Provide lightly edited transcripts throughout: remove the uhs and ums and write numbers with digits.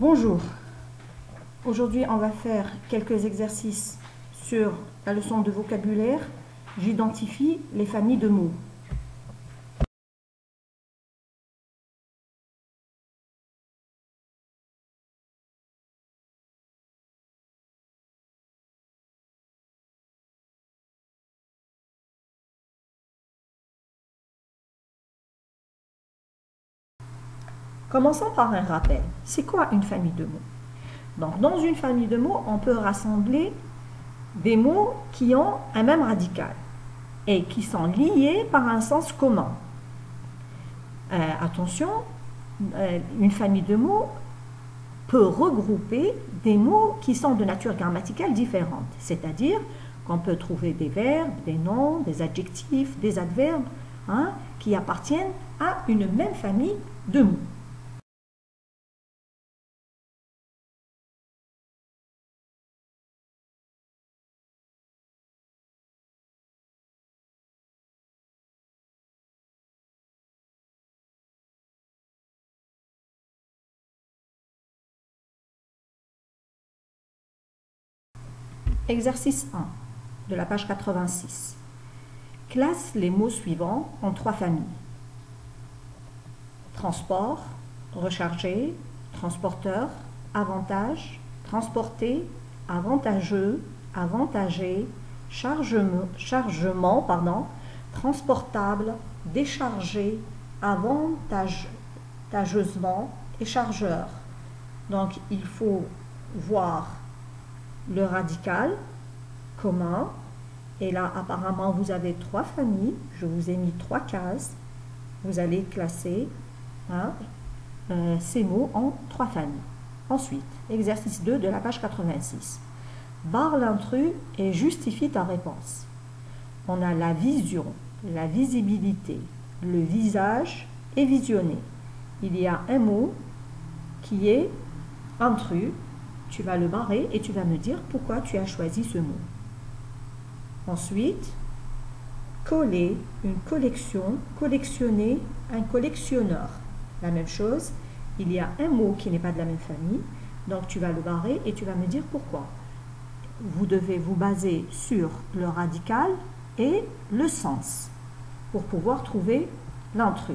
Bonjour, aujourd'hui on va faire quelques exercices sur la leçon de vocabulaire. J'identifie les familles de mots. Commençons par un rappel. C'est quoi une famille de mots? Donc, dans une famille de mots, on peut rassembler des mots qui ont un même radical et qui sont liés par un sens commun. Attention, une famille de mots peut regrouper des mots qui sont de nature grammaticale différente, c'est-à-dire qu'on peut trouver des verbes, des noms, des adjectifs, des adverbes, qui appartiennent à une même famille de mots. Exercice 1 de la page 86. Classe les mots suivants en 3 familles. Transport, recharger, transporteur, avantage, transporter, avantageux, avantagé, chargement, transportable, déchargé, avantageusement et chargeur. Donc il faut voir le radical commun, et là apparemment vous avez 3 familles, je vous ai mis 3 cases, vous allez classer ces mots en 3 familles. Ensuite, exercice 2 de la page 86. Barre l'intrus et justifie ta réponse. On a la vision, la visibilité, le visage et visionner. Il y a un mot qui est intrus. Tu vas le barrer et tu vas me dire pourquoi tu as choisi ce mot. Ensuite, coller, une collection, collectionner, un collectionneur. La même chose, il y a un mot qui n'est pas de la même famille, donc tu vas le barrer et tu vas me dire pourquoi. Vous devez vous baser sur le radical et le sens pour pouvoir trouver l'intrus.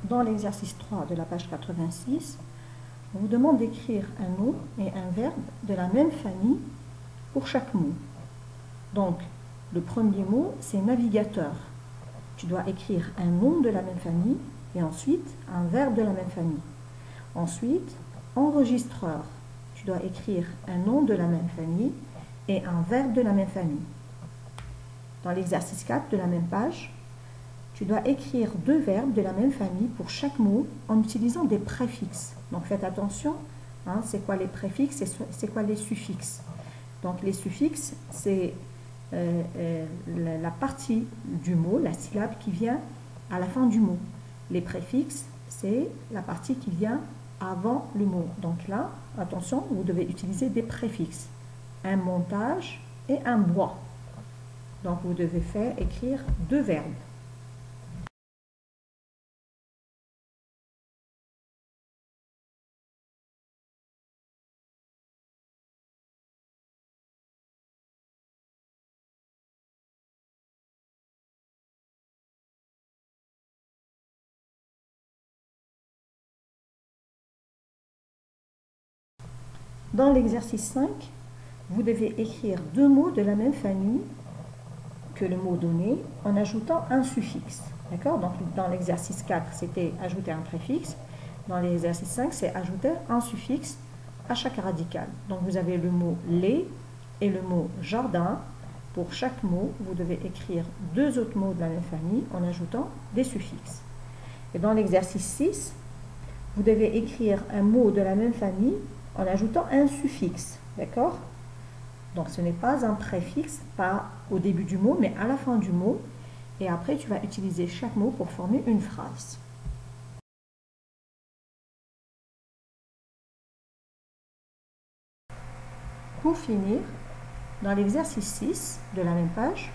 Dans l'exercice 3 de la page 86, on vous demande d'écrire un mot et un verbe de la même famille pour chaque mot. Donc, le premier mot, c'est navigateur. Tu dois écrire un nom de la même famille et ensuite un verbe de la même famille. Ensuite, enregistreur. Tu dois écrire un nom de la même famille et un verbe de la même famille. Dans l'exercice 4 de la même page, tu dois écrire 2 verbes de la même famille pour chaque mot en utilisant des préfixes. Donc faites attention, c'est quoi les préfixes et c'est quoi les suffixes. Donc les suffixes, c'est la partie du mot, la syllabe qui vient à la fin du mot. Les préfixes, c'est la partie qui vient avant le mot. Donc là, attention, vous devez utiliser des préfixes. Un montage et un bois. Donc vous devez écrire 2 verbes. Dans l'exercice 5, vous devez écrire 2 mots de la même famille que le mot donné en ajoutant un suffixe. D'accord? Donc dans l'exercice 4, c'était ajouter un préfixe. Dans l'exercice 5, c'est ajouter un suffixe à chaque radical. Donc vous avez le mot les et le mot jardin. Pour chaque mot, vous devez écrire 2 autres mots de la même famille en ajoutant des suffixes. Et dans l'exercice 6, vous devez écrire un mot de la même famille en ajoutant un suffixe, d'accord? Donc ce n'est pas un préfixe, pas au début du mot, mais à la fin du mot. Et après, tu vas utiliser chaque mot pour former une phrase. Pour finir, dans l'exercice 6 de la même page,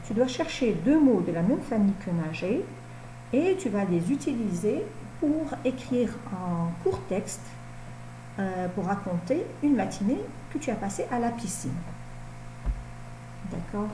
tu dois chercher deux mots de la même famille que nager et tu vas les utiliser pour écrire un court texte pour raconter une matinée que tu as passée à la piscine. D'accord ?